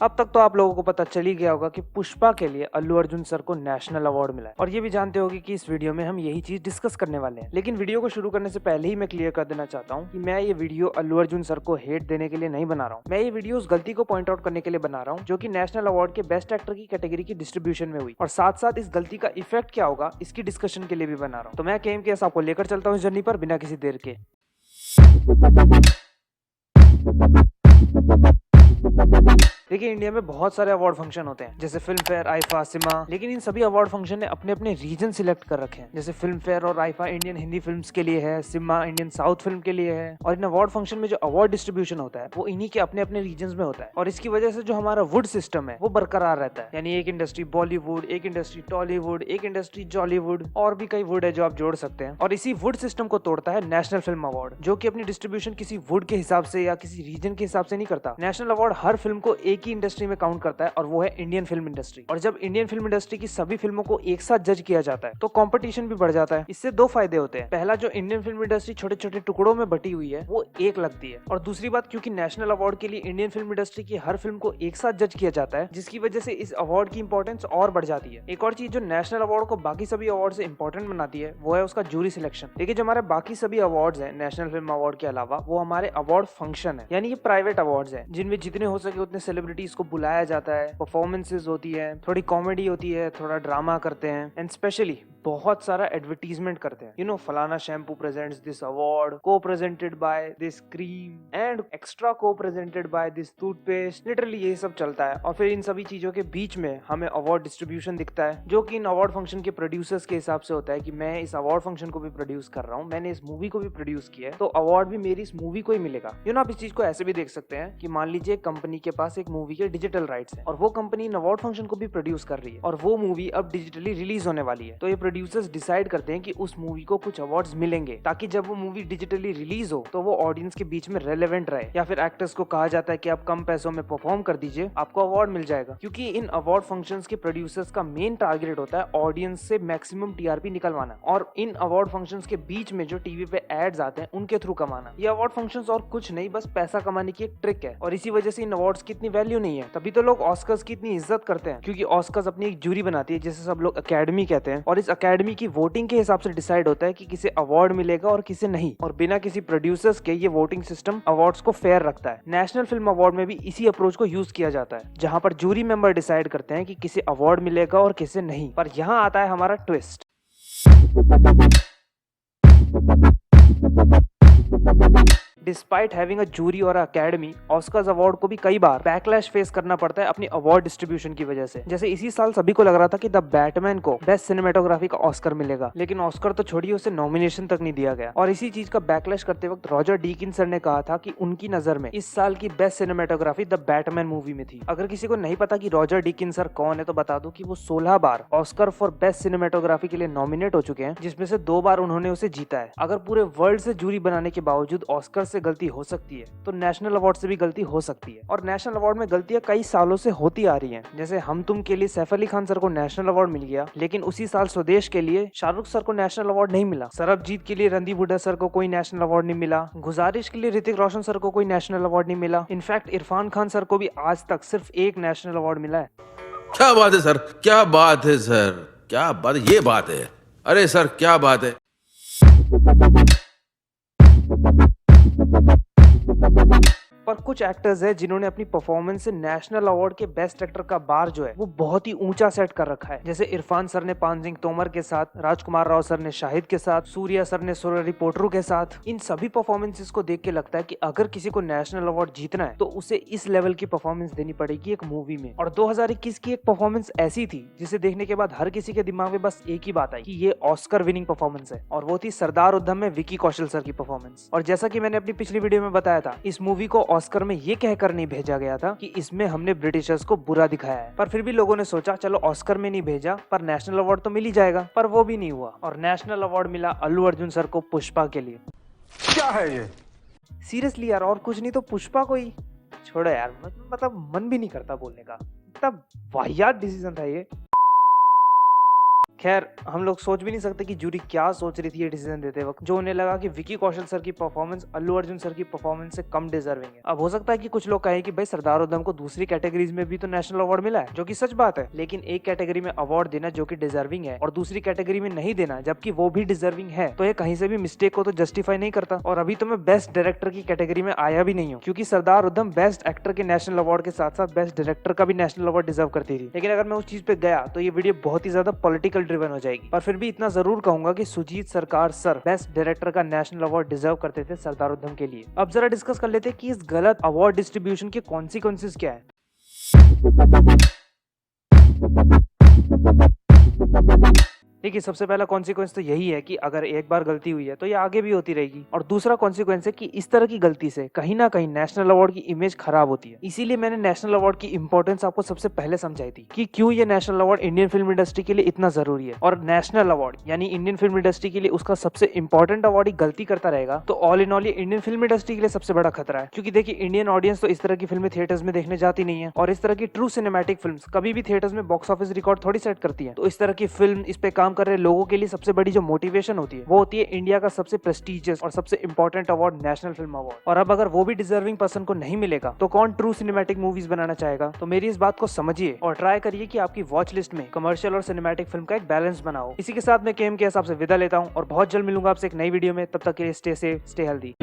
अब तक तो आप लोगों को पता चल ही गया होगा कि पुष्पा के लिए अल्लू अर्जुन सर को नेशनल अवार्ड मिला है और ये भी जानते होंगे कि इस वीडियो में हम यही चीज डिस्कस करने वाले हैं। लेकिन वीडियो को शुरू करने से पहले ही मैं क्लियर कर देना चाहता हूँ कि मैं ये वीडियो अल्लू अर्जुन सर को हेट देने के लिए नहीं बना रहा हूँ। मैं ये वीडियो उस गलती को पॉइंट आउट करने के लिए बना रहा हूँ जो कि नेशनल अवार्ड के बेस्ट एक्टर की कैटेगरी की डिस्ट्रीब्यूशन में हुई, और साथ साथ इस गलती का इफेक्ट क्या होगा इसकी डिस्कशन के लिए भी बना रहा हूँ। तो मैं केम के आपको लेकर चलता हूँ इस जर्नी पर बिना किसी देर के। देखिए, इंडिया में बहुत सारे अवार्ड फंक्शन होते हैं जैसे फिल्म फेयर, आईफा, सिमा, लेकिन इन सभी अवार्ड फंक्शन ने अपने अपने रीजन सिलेक्ट कर रखे हैं। जैसे फिल्म फेयर और आईफा इंडियन हिंदी फिल्म्स के लिए है, सिमा इंडियन साउथ फिल्म के लिए है, और इन अवार्ड फंक्शन में जो अवार्ड डिस्ट्रीब्यूशन होता है वो इन्हीं के अपने अपने रीजन में होता है। और इसकी वजह से जो हमारा वुड सिस्टम है वो बरकरार रहता है, यानी एक इंडस्ट्री बॉलीवुड, एक इंडस्ट्री टॉलीवुड, एक इंडस्ट्री जॉलीवुड, और भी कई वुड है जो आप जोड़ सकते हैं। और इसी वुड सिस्टम को तोड़ता है नेशनल फिल्म अवार्ड, जो कि अपनी डिस्ट्रीब्यूशन किसी वुड के हिसाब से या किसी रीजन के हिसाब से नहीं करता। नेशनल अवार्ड हर फिल्म को एक ही इंडस्ट्री में काउंट करता है और वो है इंडियन फिल्म इंडस्ट्री। और जब इंडियन फिल्म इंडस्ट्री की सभी फिल्मों को एक साथ जज किया जाता है तो कंपटीशन भी बढ़ जाता है। इससे दो फायदे होते हैं। पहला, जो इंडियन फिल्म इंडस्ट्री छोटे छोटे टुकड़ों में बटी हुई है वो एक लगती है, और दूसरी बात, क्योंकि नेशनल अवार्ड के लिए इंडियन फिल्म इंडस्ट्री की हर फिल्म को एक साथ जज किया जाता है, जिसकी वजह से इस अवार्ड की इंपॉर्टेंस और बढ़ जाती है। एक और चीज जो नेशनल अवार्ड को बाकी सभी अवार्ड से इंपॉर्टेंट बनाती है वो है उसका जूरी सिलेक्शन। देखिए, जो हमारे बाकी सभी अवार्ड्स हैं नेशनल फिल्म अवार्ड के अलावा, वो हमारे अवार्ड फंक्शन है, यानी ये प्राइवेट अवार्ड्स हैं जिनमें जितने हो सके उतने सेलिब्रिटीज को बुलाया जाता है, परफॉर्मेंसेस होती है, थोड़ी कॉमेडी होती है, थोड़ा ड्रामा करते हैं, एंड स्पेशली बहुत सारा एडवर्टीजमेंट करते हैं। फलाना शैम्पू प्रेजेंट्स दिस अवार्ड, को presented by this cream and extra को presented by this toothpaste. Literally ये सब चलता है। और फिर इन सभी चीजों के बीच में हमें अवार्ड डिस्ट्रीब्यूशन दिखता है, जो कि इन अवार्ड फंक्शन के प्रोड्यूसर्स के हिसाब से होता है कि मैं इस अवार्ड फंक्शन को भी प्रोड्यूस कर रहा हूँ, मैंने इस मूवी को भी प्रोड्यूस किया है, तो अवार्ड भी मेरी इस मूवी को ही मिलेगा। आप इस चीज को ऐसे भी देख सकते हैं कि मान लीजिए कंपनी के पास एक मूवी के डिजिटल राइट्स हैं और वो कंपनी इन अवार्ड फंक्शन को भी प्रोड्यूस कर रही है, और वो मूवी अब डिजिटली रिलीज होने वाली है। तो ये प्रोड्यूसर्स डिसाइड करते हैं कि उस मूवी को कुछ अवार्ड्स मिलेंगे, ताकि जब वो मूवी डिजिटली रिलीज हो तो वो ऑडियंस के बीच में रेलेवेंट रहे। या फिर एक्टर्स को कहा जाता है कि आप कम पैसों में परफॉर्म कर दीजिए, आपको अवार्ड मिल जाएगा। क्योंकि इन अवार्ड फंक्शंस के प्रोड्यूसर्स का मेन टारगेट होता है ऑडियंस से मैक्सिमम टीआरपी निकलवाना, और इन अवार्ड फंक्शंस के बीच में जो टीवी पे एड्स आते हैं उनके थ्रू कमाना। ये अवार्ड फंक्शंस और कुछ नहीं, बस पैसा कमाने की एक ट्रिक है, और इसी वजह से इन अवार्ड्स की इतनी वैल्यू नहीं है। तभी तो लोग ऑस्कर्स की इतनी इज्जत करते हैं, क्योंकि ऑस्कर्स अपनी एक जूरी बनाती है जिसे सब लोग अकेडमी कहते हैं, और इस अकेडमी की वोटिंग के हिसाब से डिसाइड होता है कि किसे अवार्ड मिलेगा और किसे नहीं। और बिना किसी प्रोड्यूसर्स के ये वोटिंग सिस्टम अवार्ड्स को फेयर रखता है। नेशनल फिल्म अवार्ड में भी इसी अप्रोच को यूज किया जाता है, जहां पर जूरी मेंबर डिसाइड करते हैं कि किसे अवार्ड मिलेगा और किसे नहीं। पर यहाँ आता है हमारा twist. Despite having a jury और अकेडमी, ऑस्कर्स अवार्ड को भी कई बार बैकलैश फेस करना पड़ता है अपनी अवार्ड डिस्ट्रीब्यूशन की वजह से। जैसे इसी साल सभी को लग रहा था कि द बैटमैन को बेस्ट सिनेमेटोग्राफी का ऑस्कर मिलेगा, लेकिन ऑस्कर तो छोड़िए, उसे नॉमिनेशन तक नहीं दिया गया। और इसी चीज का बैकलैश करते वक्त रॉजर डीकिन सर ने कहा था कि उनकी नजर में इस साल की best cinematography the Batman movie में थी। अगर किसी को नहीं पता कि रॉजर डीकिन सर कौन है तो बता दूं कि वो 16 बार ऑस्कर फॉर बेस्ट सिनेमेटोग्राफी के लिए नॉमिनेट हो चुके हैं, जिसमें से 2 बार उन्होंने उसे जीता है। अगर पूरे वर्ल्ड से जूरी बनाने के बावजूद ऑस्कर से गलती हो सकती है तो नेशनल अवार्ड से भी गलती हो सकती है। और नेशनल अवार्ड में गलतियां कई सालों से होती आ रही हैं। जैसे हम तुम के लिए सैफ अली खान सर को नेशनल अवार्ड मिल गया, लेकिन उसी साल स्वदेश के लिए शाहरुख सर को नेशनल अवार्ड नहीं मिला। सरबजीत के लिए रणदीप हुड्डा सर को कोई नेशनल अवार्ड नहीं मिला। गुजारिश के लिए ऋतिक रोशन सर को कोई नेशनल अवार्ड नहीं मिला। इनफैक्ट इरफान खान सर को भी आज तक सिर्फ एक नेशनल अवार्ड मिला है। क्या बात है सर, क्या बात है सर, क्या बात है, ये बात है, अरे सर क्या बात है। पर कुछ एक्टर्स हैं जिन्होंने अपनी परफॉर्मेंस से नेशनल अवार्ड के बेस्ट एक्टर का बार जो है वो बहुत ही ऊंचा सेट कर रखा है। जैसे इरफान सर ने पान सिंह तोमर के साथ, राजकुमार राव सर ने शाहिद के साथ, सूर्या सर ने सोलर रिपोर्टरों के साथ। इन सभी परफॉर्मेंसेस को देख के लगता है कि अगर किसी को नेशनल अवार्ड जीतना है तो उसे इस लेवल की परफॉर्मेंस देनी पड़ेगी एक मूवी में। और 2021 की एक परफॉर्मेंस ऐसी थी जिसे देखने के बाद हर किसी के दिमाग में बस एक ही बात आई कि ये ऑस्कर विनिंग परफॉर्मेंस है, और वो थी सरदार उधम में विकी कौशल सर की परफॉर्मेंस। और जैसा कि मैंने अपनी पिछली वीडियो में बताया था, इस मूवी को ऑस्कर में ये कहकर नहीं भेजा गया था कि इसमें हमने ब्रिटिशर्स को बुरा दिखाया है, पर फिर भी लोगों ने सोचा चलो ऑस्कर में नहीं भेजा पर नेशनल अवार्ड तो मिल ही जाएगा। पर वो भी नहीं हुआ, और नेशनल अवार्ड मिला अल्लू अर्जुन सर को पुष्पा के लिए। क्या है ये? सीरियसली यार, और कुछ नहीं तो पुष्पा को ही छोड़ो यार, मतलब मन भी नहीं करता बोलने का, इतना वाहियात डिसीजन था ये। खैर, हम लोग सोच भी नहीं सकते कि जूरी क्या सोच रही थी ये डिसीजन देते वक्त, जो उन्हें लगा कि विकी कौशल सर की परफॉर्मेंस अल्लू अर्जुन सर की परफॉर्मेंस से कम डिजर्विंग है। अब हो सकता है कि कुछ लोग कहें कि भाई सरदार उधम को दूसरी कैटेगरीज में भी तो नेशनल अवार्ड मिला है, जो कि सच बात है, लेकिन एक कैटेगरी में अवार्ड देना जो कि डिजर्विंग है और दूसरी कैटेगरी में नहीं देना जबकि वो भी डिजर्विंग है, तो ये कहीं से भी मिस्टेक को तो जस्टिफाई नहीं करता। और अभी तो मैं बेस्ट डायरेक्टर की कैटेगरी में आया भी नहीं हूँ, क्योंकि सरदार उधम बेस्ट एक्टर के नेशनल अवार्ड के साथ साथ बेस्ट डायरेक्टर का भी नेशनल अवार्ड डिजर्व करती थी। लेकिन अगर मैं उस चीज पे गया तो ये वीडियो बहुत ही ज्यादा पॉलिटिकल ड्रिवन हो जाएगी, पर फिर भी इतना जरूर कहूंगा कि सुजीत सरकार सर बेस्ट डायरेक्टर का नेशनल अवार्ड डिजर्व करते थे सरदार उधम के लिए। अब जरा डिस्कस कर लेते हैं कि इस गलत अवार्ड डिस्ट्रीब्यूशन के कॉन्सिक्वेंसेस क्या है। देखिए, सबसे पहला कॉन्सिक्वेंस तो यही है कि अगर एक बार गलती हुई है तो ये आगे भी होती रहेगी, और दूसरा कॉन्सिक्वेंस है कि इस तरह की गलती से कहीं ना कहीं नेशनल अवार्ड की इमेज खराब होती है। इसीलिए मैंने नेशनल अवार्ड की इंपॉर्टेंस आपको सबसे पहले समझाई थी कि क्यों ये national award Indian film industry के लिए इतना जरूरी है। और नेशनल अवार्ड यानी इंडियन फिल्म इंडस्ट्री के लिए उसका सबसे इंपॉर्टेंट अवार्ड ही गलती करता रहेगा तो ऑल इन ऑल ये इंडियन फिल्म इंडस्ट्री के लिए सबसे बड़ा खतरा है। क्योंकि देखिए, इंडियन ऑडियंस तो इस तरह की फिल्में थिएटर्स में देखने जाती नहीं है, और इस तरह की ट्रू सिनेमैटिक फिल्म्स कभी भी थिएटर्स में बॉक्स ऑफिस रिकॉर्ड थोड़ी सेट करती है। तो इस तरह की फिल्म, इस पे काम कर रहे लोगों के लिए सबसे बड़ी जो मोटिवेशन होती है वो होती है इंडिया का सबसे प्रेस्टिजियस और सबसे important award, national film award. और अब अगर वो भी डिजर्विंग पर्सन को नहीं मिलेगा तो कौन ट्रू सिनेमैटिक मूवीज बनाना चाहेगा। तो मेरी इस बात को समझिए और ट्राई करिए कि आपकी वॉच लिस्ट में कमर्शियल और सिनेमैटिक फिल्म का एक बैलेंस बनाओ। इसी के साथ मैं केएम के हिसाब से विदा लेता हूँ और बहुत जल्द मिलूंगा आपसे एक नई वीडियो में। तब तक के लिए स्टे सेफ, स्टे हेल्दी।